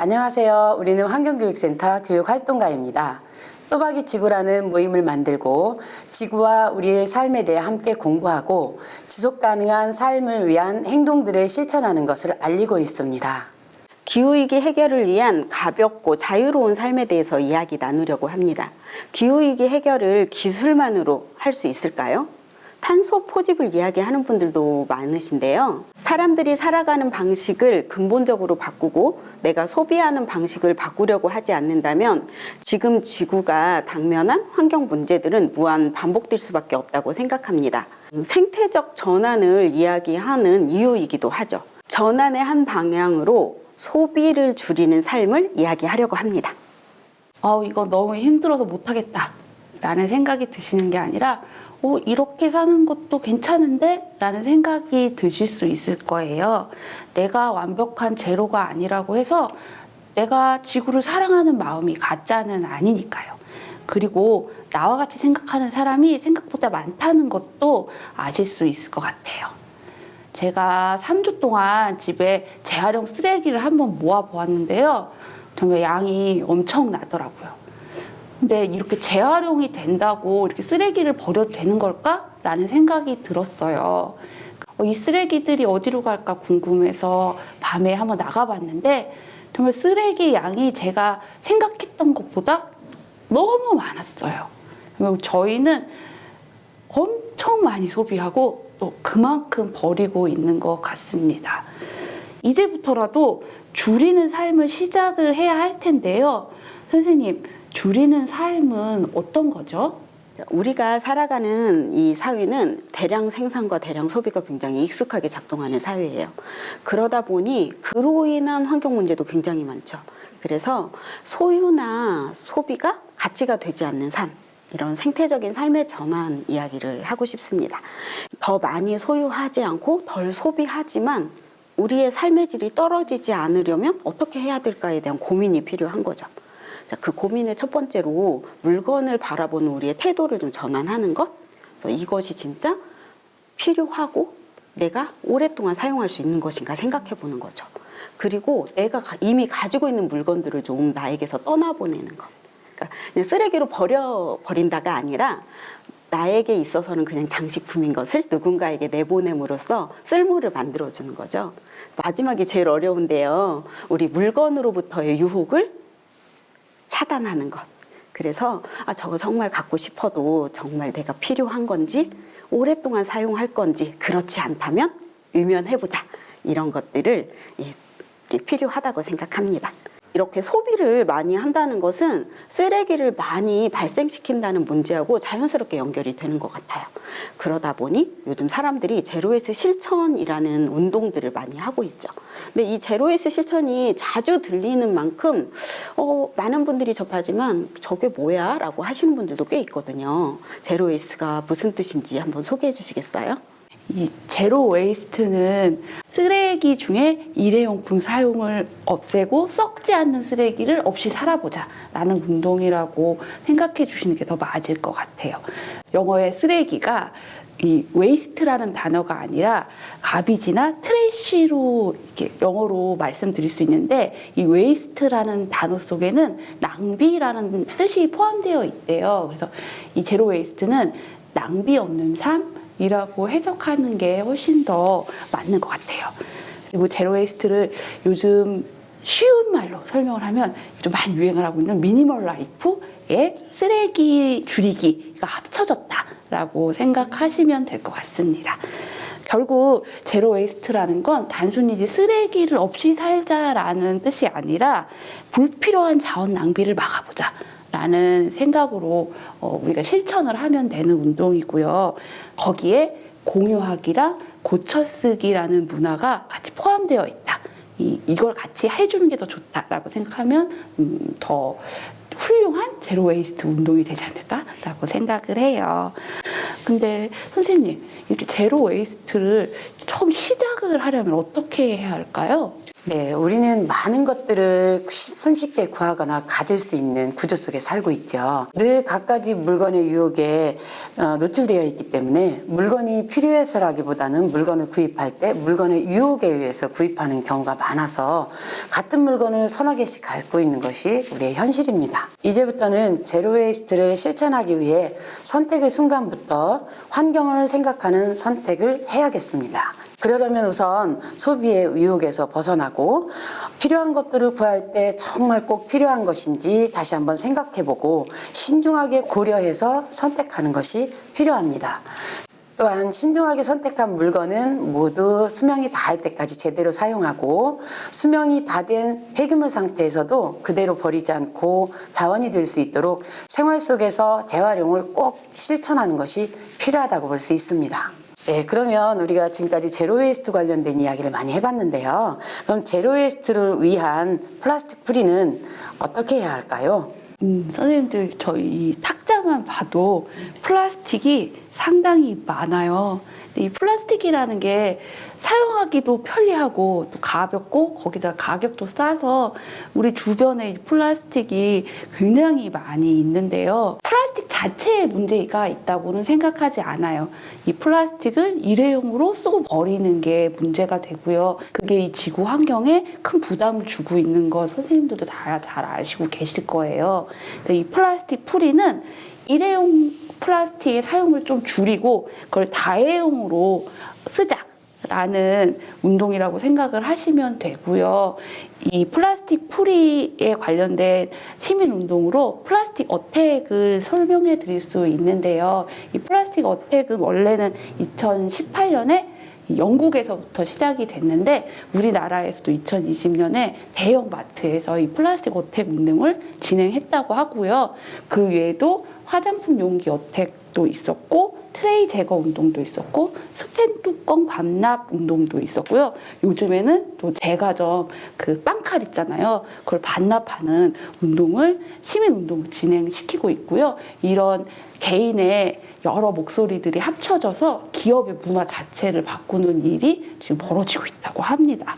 안녕하세요. 우리는 환경교육센터 교육활동가입니다. 또박이 지구라는 모임을 만들고 지구와 우리의 삶에 대해 함께 공부하고 지속가능한 삶을 위한 행동들을 실천하는 것을 알리고 있습니다. 기후위기 해결을 위한 가볍고 자유로운 삶에 대해서 이야기 나누려고 합니다. 기후위기 해결을 기술만으로 할 수 있을까요? 탄소 포집을 이야기하는 분들도 많으신데요. 사람들이 살아가는 방식을 근본적으로 바꾸고 내가 소비하는 방식을 바꾸려고 하지 않는다면 지금 지구가 당면한 환경 문제들은 무한 반복될 수밖에 없다고 생각합니다. 생태적 전환을 이야기하는 이유이기도 하죠. 전환의 한 방향으로 소비를 줄이는 삶을 이야기하려고 합니다. 이거 너무 힘들어서 못하겠다 라는 생각이 드시는 게 아니라 이렇게 사는 것도 괜찮은데? 라는 생각이 드실 수 있을 거예요. 내가 완벽한 제로가 아니라고 해서 내가 지구를 사랑하는 마음이 가짜는 아니니까요. 그리고 나와 같이 생각하는 사람이 생각보다 많다는 것도 아실 수 있을 것 같아요. 제가 3주 동안 집에 재활용 쓰레기를 한번 모아보았는데요. 정말 양이 엄청나더라고요. 근데 이렇게 재활용이 된다고 이렇게 쓰레기를 버려도 되는 걸까? 라는 생각이 들었어요. 이 쓰레기들이 어디로 갈까 궁금해서 밤에 한번 나가봤는데 정말 쓰레기 양이 제가 생각했던 것보다 너무 많았어요. 저희는 엄청 많이 소비하고 또 그만큼 버리고 있는 것 같습니다. 이제부터라도 줄이는 삶을 시작을 해야 할 텐데요. 선생님, 줄이는 삶은 어떤 거죠? 우리가 살아가는 이 사회는 대량 생산과 대량 소비가 굉장히 익숙하게 작동하는 사회예요. 그러다 보니 그로 인한 환경 문제도 굉장히 많죠. 그래서 소유나 소비가 가치가 되지 않는 삶, 이런 생태적인 삶의 전환 이야기를 하고 싶습니다. 더 많이 소유하지 않고 덜 소비하지만 우리의 삶의 질이 떨어지지 않으려면 어떻게 해야 될까에 대한 고민이 필요한 거죠. 그 고민의 첫 번째로 물건을 바라보는 우리의 태도를 좀 전환하는 것. 그래서 이것이 진짜 필요하고 내가 오랫동안 사용할 수 있는 것인가 생각해 보는 거죠. 그리고 내가 이미 가지고 있는 물건들을 좀 나에게서 떠나보내는 것. 그러니까 그냥 쓰레기로 버린다가 아니라 나에게 있어서는 그냥 장식품인 것을 누군가에게 내보냄으로써 쓸모를 만들어주는 거죠. 마지막이 제일 어려운데요. 우리 물건으로부터의 유혹을 차단하는 것. 그래서 저거 정말 갖고 싶어도 정말 내가 필요한 건지 오랫동안 사용할 건지 그렇지 않다면 유면해보자. 이런 것들을 필요하다고 생각합니다. 이렇게 소비를 많이 한다는 것은 쓰레기를 많이 발생시킨다는 문제하고 자연스럽게 연결이 되는 것 같아요. 그러다 보니 요즘 사람들이 제로웨이스트 실천이라는 운동들을 많이 하고 있죠. 근데 이 제로웨이스트 실천이 자주 들리는 만큼 많은 분들이 접하지만 저게 뭐야? 라고 하시는 분들도 꽤 있거든요. 제로웨이스트가 무슨 뜻인지 한번 소개해 주시겠어요? 이 제로 웨이스트는 쓰레기 중에 일회용품 사용을 없애고 썩지 않는 쓰레기를 없이 살아보자 라는 운동이라고 생각해 주시는 게 더 맞을 것 같아요. 영어의 쓰레기가 이 웨이스트라는 단어가 아니라 가비지나 트래쉬로 이렇게 영어로 말씀드릴 수 있는데 이 웨이스트라는 단어 속에는 낭비라는 뜻이 포함되어 있대요. 그래서 이 제로 웨이스트는 낭비 없는 삶 이라고 해석하는 게 훨씬 더 맞는 것 같아요. 그리고 제로웨이스트를 요즘 쉬운 말로 설명을 하면 좀 많이 유행을 하고 있는 미니멀 라이프의 쓰레기 줄이기가 합쳐졌다라고 생각하시면 될 것 같습니다. 결국 제로웨이스트라는 건 단순히 쓰레기를 없이 살자라는 뜻이 아니라 불필요한 자원 낭비를 막아보자. 라는 생각으로 우리가 실천을 하면 되는 운동이고요. 거기에 공유하기랑 고쳐쓰기라는 문화가 같이 포함되어 있다. 이걸 같이 해주는 게 더 좋다라고 생각하면 더 훌륭한 제로웨이스트 운동이 되지 않을까라고 생각을 해요. 근데 선생님, 이렇게 제로웨이스트를 처음 시작을 하려면 어떻게 해야 할까요? 네, 우리는 많은 것들을 손쉽게 구하거나 가질 수 있는 구조 속에 살고 있죠. 늘 갖가지 물건의 유혹에 노출되어 있기 때문에 물건이 필요해서라기보다는 물건을 구입할 때 물건의 유혹에 의해서 구입하는 경우가 많아서 같은 물건을 서너 개씩 갖고 있는 것이 우리의 현실입니다. 이제부터는 제로 웨이스트를 실천하기 위해 선택의 순간부터 환경을 생각하는 선택을 해야겠습니다. 그러려면 우선 소비의 유혹에서 벗어나고 필요한 것들을 구할 때 정말 꼭 필요한 것인지 다시 한번 생각해보고 신중하게 고려해서 선택하는 것이 필요합니다. 또한 신중하게 선택한 물건은 모두 수명이 다할 때까지 제대로 사용하고 수명이 다 된 폐기물 상태에서도 그대로 버리지 않고 자원이 될 수 있도록 생활 속에서 재활용을 꼭 실천하는 것이 필요하다고 볼 수 있습니다. 네, 그러면 우리가 지금까지 제로 웨이스트 관련된 이야기를 많이 해봤는데요. 그럼 제로 웨이스트를 위한 플라스틱 프리는 어떻게 해야 할까요? 선생님들 저희 탁자만 봐도 플라스틱이 상당히 많아요. 근데 이 플라스틱이라는 게 사용하기도 편리하고 또 가볍고 거기다 가격도 싸서 우리 주변에 이 플라스틱이 굉장히 많이 있는데요. 플라스틱 자체에 문제가 있다고는 생각하지 않아요. 이 플라스틱을 일회용으로 쓰고 버리는 게 문제가 되고요. 그게 이 지구 환경에 큰 부담을 주고 있는 거 선생님들도 다 잘 아시고 계실 거예요. 근데 이 플라스틱 프리는 일회용 플라스틱의 사용을 좀 줄이고 그걸 다회용으로 쓰자라는 운동이라고 생각을 하시면 되고요. 이 플라스틱 프리에 관련된 시민운동으로 플라스틱 어택을 설명해 드릴 수 있는데요. 이 플라스틱 어택은 원래는 2018년에 영국에서부터 시작이 됐는데 우리나라에서도 2020년에 대형 마트에서 이 플라스틱 어택 운동을 진행했다고 하고요. 그 외에도 화장품 용기 어택도 있었고 트레이 제거 운동도 있었고 스팸 뚜껑 반납 운동도 있었고요. 요즘에는 또 제과점 그 빵칼 있잖아요. 그걸 반납하는 운동을 시민 운동을 진행시키고 있고요. 이런 개인의 여러 목소리들이 합쳐져서 기업의 문화 자체를 바꾸는 일이 지금 벌어지고 있다고 합니다.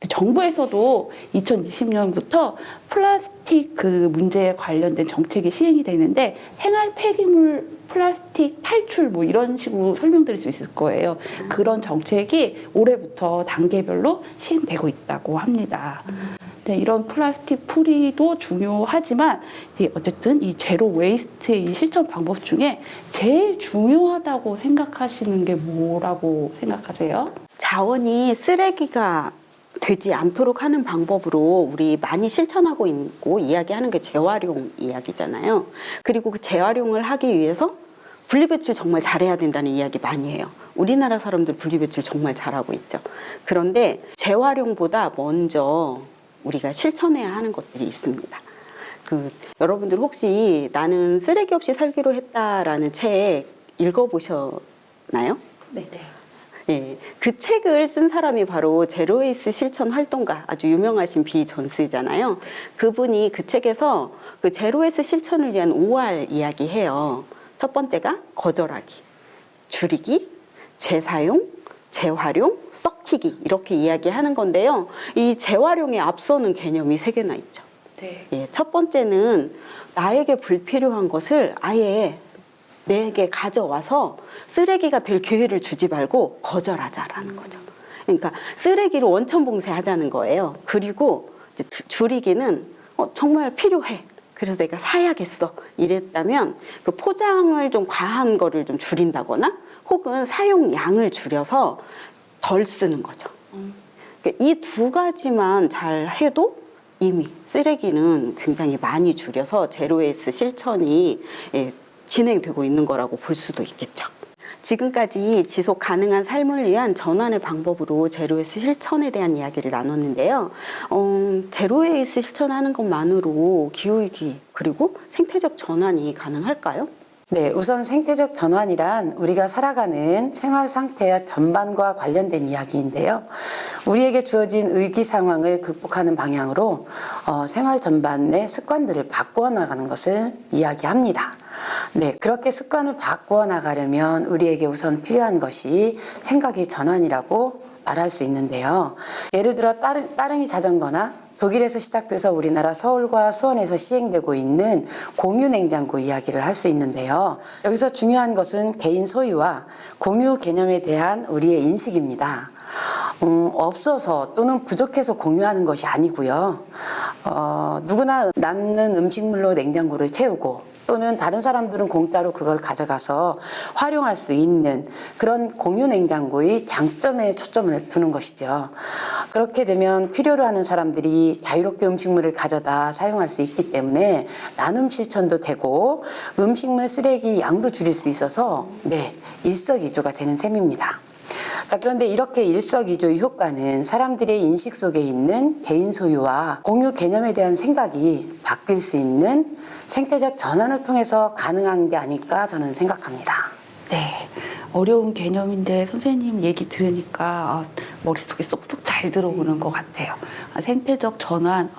정부에서도 2020년부터 플라스틱 그 문제에 관련된 정책이 시행이 되는데 생활 폐기물 플라스틱 탈출 뭐 이런 식으로 설명드릴 수 있을 거예요. 그런 정책이 올해부터 단계별로 시행되고 있다고 합니다. 네, 이런 플라스틱 프리도 중요하지만 이제 어쨌든 이 제로 웨이스트의 이 실천 방법 중에 제일 중요하다고 생각하시는 게 뭐라고 생각하세요? 자원이 쓰레기가 되지 않도록 하는 방법으로 우리 많이 실천하고 있고 이야기하는 게 재활용 이야기잖아요. 그리고 그 재활용을 하기 위해서 분리배출 정말 잘해야 된다는 이야기 많이 해요. 우리나라 사람들 분리배출 정말 잘하고 있죠. 그런데 재활용보다 먼저 우리가 실천해야 하는 것들이 있습니다. 여러분들 혹시 나는 쓰레기 없이 살기로 했다라는 책 읽어보셨나요? 네. 예, 그 책을 쓴 사람이 바로 제로웨이스 실천 활동가 아주 유명하신 비 존스잖아요. 그분이 그 책에서 그 제로웨이스 실천을 위한 5R 이야기해요. 첫 번째가 거절하기, 줄이기, 재사용, 재활용, 썩히기 이렇게 이야기하는 건데요. 이 재활용에 앞서는 개념이 3개나 있죠. 네. 예, 첫 번째는 나에게 불필요한 것을 아예 내게 가져와서 쓰레기가 될 기회를 주지 말고 거절하자라는 거죠. 그러니까 쓰레기를 원천봉쇄하자는 거예요. 그리고 이제 줄이기는 정말 필요해. 그래서 내가 사야겠어. 이랬다면 그 포장을 좀 과한 거를 좀 줄인다거나 혹은 사용량을 줄여서 덜 쓰는 거죠. 그러니까 이 2가지만 잘 해도 이미 쓰레기는 굉장히 많이 줄여서 제로웨이스 실천이 진행되고 있는 거라고 볼 수도 있겠죠. 지금까지 지속 가능한 삶을 위한 전환의 방법으로 제로웨이스 실천에 대한 이야기를 나눴는데요. 제로웨이스 실천하는 것만으로 기후위기 그리고 생태적 전환이 가능할까요? 네, 우선 생태적 전환이란 우리가 살아가는 생활 상태 전반과 관련된 이야기인데요. 우리에게 주어진 위기 상황을 극복하는 방향으로 생활 전반의 습관들을 바꾸어 나가는 것을 이야기합니다. 네, 그렇게 습관을 바꾸어 나가려면 우리에게 우선 필요한 것이 생각의 전환이라고 말할 수 있는데요. 예를 들어 따릉이 자전거나 독일에서 시작돼서 우리나라 서울과 수원에서 시행되고 있는 공유 냉장고 이야기를 할 수 있는데요. 여기서 중요한 것은 개인 소유와 공유 개념에 대한 우리의 인식입니다. 없어서 또는 부족해서 공유하는 것이 아니고요. 누구나 남는 음식물로 냉장고를 채우고 또는 다른 사람들은 공짜로 그걸 가져가서 활용할 수 있는 그런 공유 냉장고의 장점에 초점을 두는 것이죠. 그렇게 되면 필요로 하는 사람들이 자유롭게 음식물을 가져다 사용할 수 있기 때문에 나눔 실천도 되고 음식물 쓰레기 양도 줄일 수 있어서 일석이조가 되는 셈입니다. 자, 그런데 이렇게 일석이조의 효과는 사람들의 인식 속에 있는 개인 소유와 공유 개념에 대한 생각이 바뀔 수 있는 생태적 전환을 통해서 가능한 게 아닐까 저는 생각합니다. 네, 어려운 개념인데 선생님 얘기 들으니까 머릿속에 쏙쏙 잘 들어오는 것 같아요. 생태적 전환,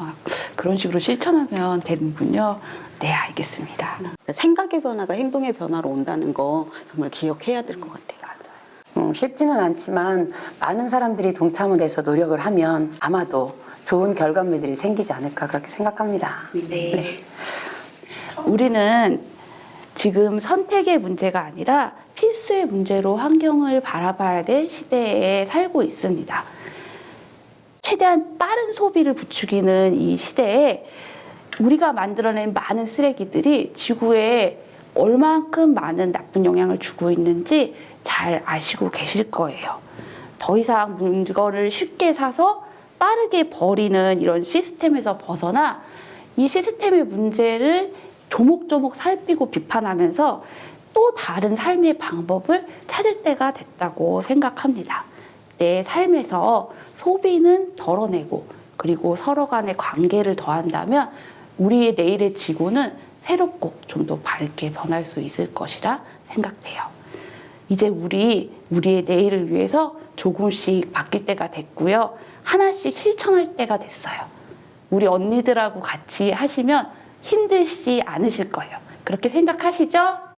그런 식으로 실천하면 되는군요. 네, 알겠습니다. 생각의 변화가 행동의 변화로 온다는 거 정말 기억해야 될 것 같아요. 쉽지는 않지만 많은 사람들이 동참을 해서 노력을 하면 아마도 좋은 결과물들이 생기지 않을까 그렇게 생각합니다. 네. 우리는 지금 선택의 문제가 아니라 필수의 문제로 환경을 바라봐야 될 시대에 살고 있습니다. 최대한 빠른 소비를 부추기는 이 시대에 우리가 만들어낸 많은 쓰레기들이 지구에 얼만큼 많은 나쁜 영향을 주고 있는지 잘 아시고 계실 거예요. 더 이상 물건을 쉽게 사서 빠르게 버리는 이런 시스템에서 벗어나 이 시스템의 문제를 조목조목 살피고 비판하면서 또 다른 삶의 방법을 찾을 때가 됐다고 생각합니다. 내 삶에서 소비는 덜어내고 그리고 서로 간의 관계를 더한다면 우리의 내일의 지구는 새롭고 좀 더 밝게 변할 수 있을 것이라 생각돼요. 이제 우리의 내일을 위해서 조금씩 바뀔 때가 됐고요. 하나씩 실천할 때가 됐어요. 우리 언니들하고 같이 하시면 힘드시지 않으실 거예요. 그렇게 생각하시죠?